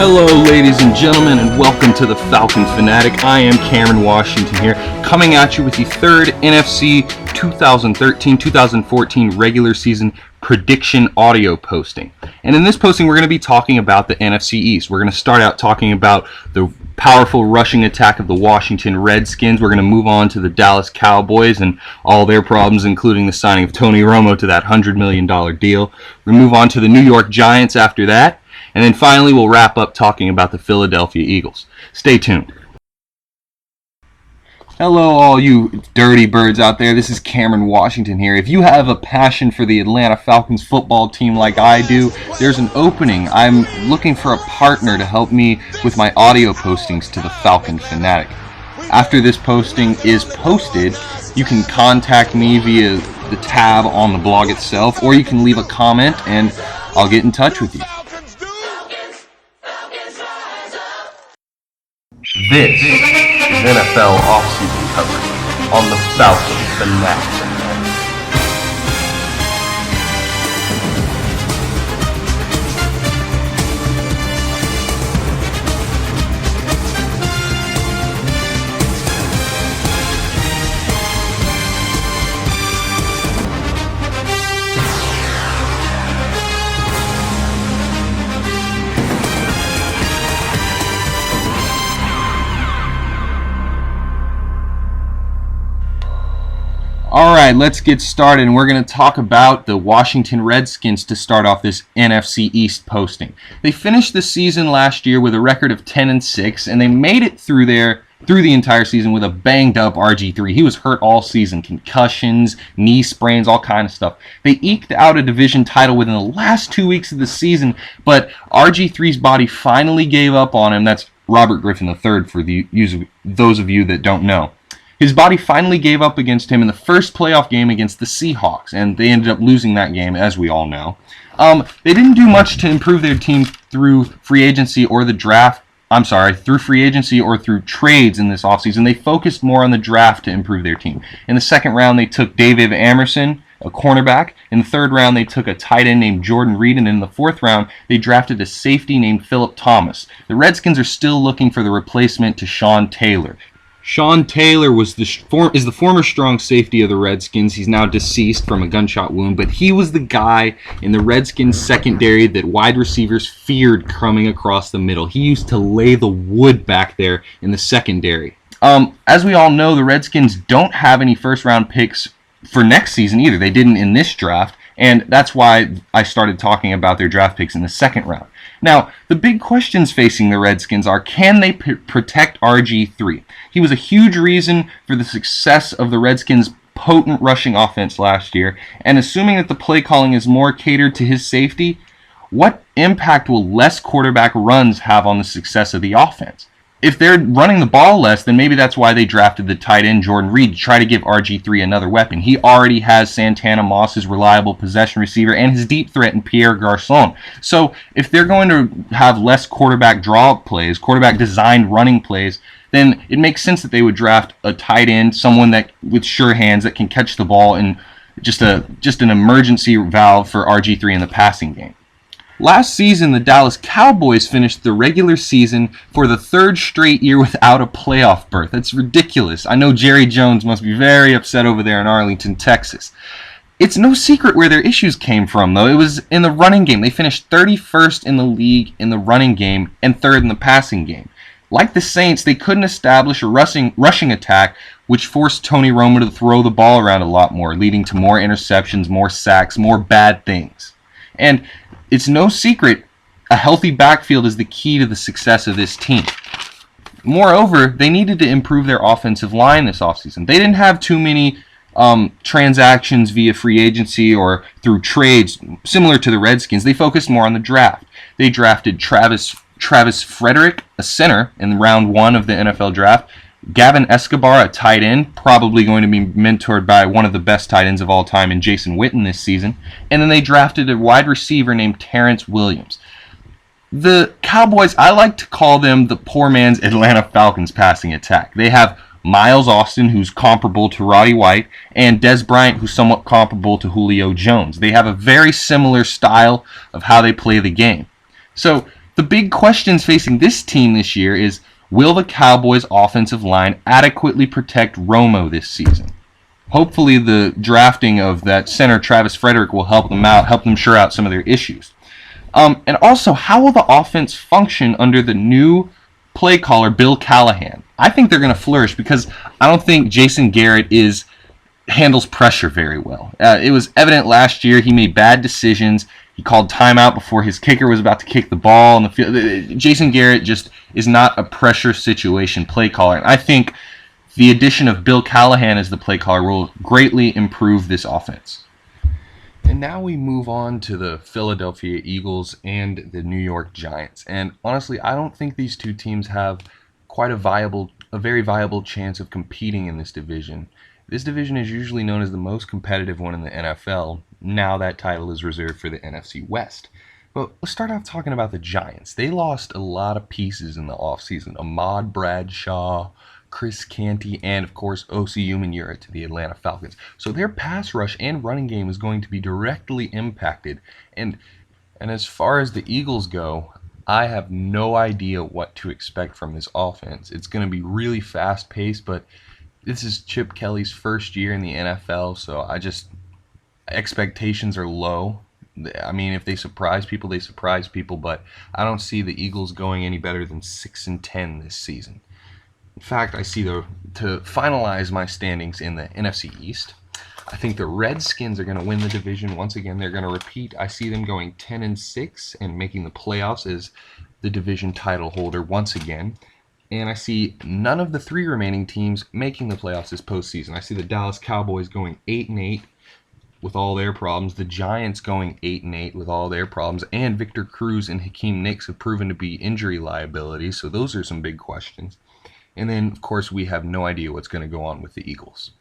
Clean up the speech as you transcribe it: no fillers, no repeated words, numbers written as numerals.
Hello, ladies and gentlemen, and welcome to the Falcon Fanatic. I am Cameron Washington here, coming at you with the third NFC 2013-2014 regular season prediction audio posting. And in this posting, we're going to be talking about the NFC East. We're going to start out talking about the powerful rushing attack of the Washington Redskins. We're going to move on to the Dallas Cowboys and all their problems, including the signing of Tony Romo to that $100 million deal. We're going to move on to the New York Giants after that. And then finally, we'll wrap up talking about the Philadelphia Eagles. Stay tuned. Hello, all you dirty birds out there. This is Cameron Washington here. If you have a passion for the Atlanta Falcons football team like I do, there's an opening. I'm looking for a partner to help me with my audio postings to the Falcon Fanatic. After this posting is posted, you can contact me via the tab on the blog itself, or you can leave a comment and I'll get in touch with you. This is NFL offseason coverage on the Falcon Fanatic. Alright, let's get started, and we're going to talk about the Washington Redskins to start off this NFC East posting. They finished the season last year with a record of 10-6, and they made it through the entire season with a banged up RG3. He was hurt all season, concussions, knee sprains, all kind of stuff. They eked out a division title within the last 2 weeks of the season, but RG3's body finally gave up on him. That's Robert Griffin III for those of you that don't know. His body finally gave up against him in the first playoff game against the Seahawks, and they ended up losing that game, as we all know. They didn't do much to improve their team through free agency or through free agency or through trades in this offseason. They focused more on the draft to improve their team. In the second round, they took David Amerson, a cornerback. In the third round, they took a tight end named Jordan Reed, and in the fourth round, they drafted a safety named Philip Thomas. The Redskins are still looking for the replacement to Sean Taylor. Sean Taylor is the former strong safety of the Redskins. He's now deceased from a gunshot wound, but he was the guy in the Redskins secondary that wide receivers feared coming across the middle. He used to lay the wood back there in the secondary. As we all know, the Redskins don't have any first-round picks for next season either. They didn't in this draft, and that's why I started talking about their draft picks in the second round. Now, the big questions facing the Redskins are, can they protect RG3? He was a huge reason for the success of the Redskins' potent rushing offense last year, and assuming that the play calling is more catered to his safety, what impact will less quarterback runs have on the success of the offense? If they're running the ball less, then maybe that's why they drafted the tight end Jordan Reed to try to give RG3 another weapon. He already has Santana Moss, his reliable possession receiver, and his deep threat in Pierre Garçon. So if they're going to have less quarterback draw plays, quarterback designed running plays, then it makes sense that they would draft a tight end, someone that with sure hands that can catch the ball, and just an emergency valve for RG3 in the passing game. Last season, the Dallas Cowboys finished the regular season for the third straight year without a playoff berth. That's ridiculous. I know Jerry Jones must be very upset over there in Arlington, Texas. It's no secret where their issues came from, though. It was in the running game. They finished 31st in the league in the running game and third in the passing game. Like the Saints, they couldn't establish a rushing attack, which forced Tony Romo to throw the ball around a lot more, leading to more interceptions, more sacks, more bad things. And it's no secret, a healthy backfield is the key to the success of this team. Moreover, they needed to improve their offensive line this offseason. They didn't have too many transactions via free agency or through trades similar to the Redskins. They focused more on the draft. They drafted Travis Frederick, a center, in round 1 of the NFL draft. Gavin Escobar, a tight end, probably going to be mentored by one of the best tight ends of all time in Jason Witten this season. And then they drafted a wide receiver named Terrence Williams. The Cowboys, I like to call them the poor man's Atlanta Falcons passing attack. They have Miles Austin, who's comparable to Roddy White, and Dez Bryant, who's somewhat comparable to Julio Jones. They have a very similar style of how they play the game. So The big questions facing this team this year is, will the Cowboys' offensive line adequately protect Romo this season? Hopefully the drafting of that center, Travis Frederick, will help them out, help them sure out some of their issues. And also, how will the offense function under the new play caller, Bill Callahan? I think they're going to flourish because I don't think Jason Garrett handles pressure very well. It was evident last year he made bad decisions. He called timeout before his kicker was about to kick the ball on the field. Jason Garrett just is not a pressure situation play caller. And I think the addition of Bill Callahan as the play caller will greatly improve this offense. And now we move on to the Philadelphia Eagles and the New York Giants. And honestly, I don't think these two teams have quite a very viable chance of competing in this division. This division is usually known as the most competitive one in the NFL. Now that title is reserved for the NFC West. But let's start off talking about the Giants. They lost a lot of pieces in the offseason. Ahmad Bradshaw, Chris Canty, and of course Osi Umenyiora to the Atlanta Falcons. So their pass rush and running game is going to be directly impacted. And as far as the Eagles go, I have no idea what to expect from this offense. It's going to be really fast-paced, but this is Chip Kelly's first year in the NFL, so expectations are low. I mean, if they surprise people, they surprise people, but I don't see the Eagles going any better than 6-10 this season. In fact, I see to finalize my standings in the NFC East, I think the Redskins are going to win the division. Once again, they're going to repeat. I see them going 10-6 and making the playoffs as the division title holder once again. And I see none of the three remaining teams making the playoffs this postseason. I see the Dallas Cowboys going 8-8 with all their problems, the Giants going 8-8 with all their problems, and Victor Cruz and Hakeem Nicks have proven to be injury liabilities, so those are some big questions. And then, of course, we have no idea what's going to go on with the Eagles.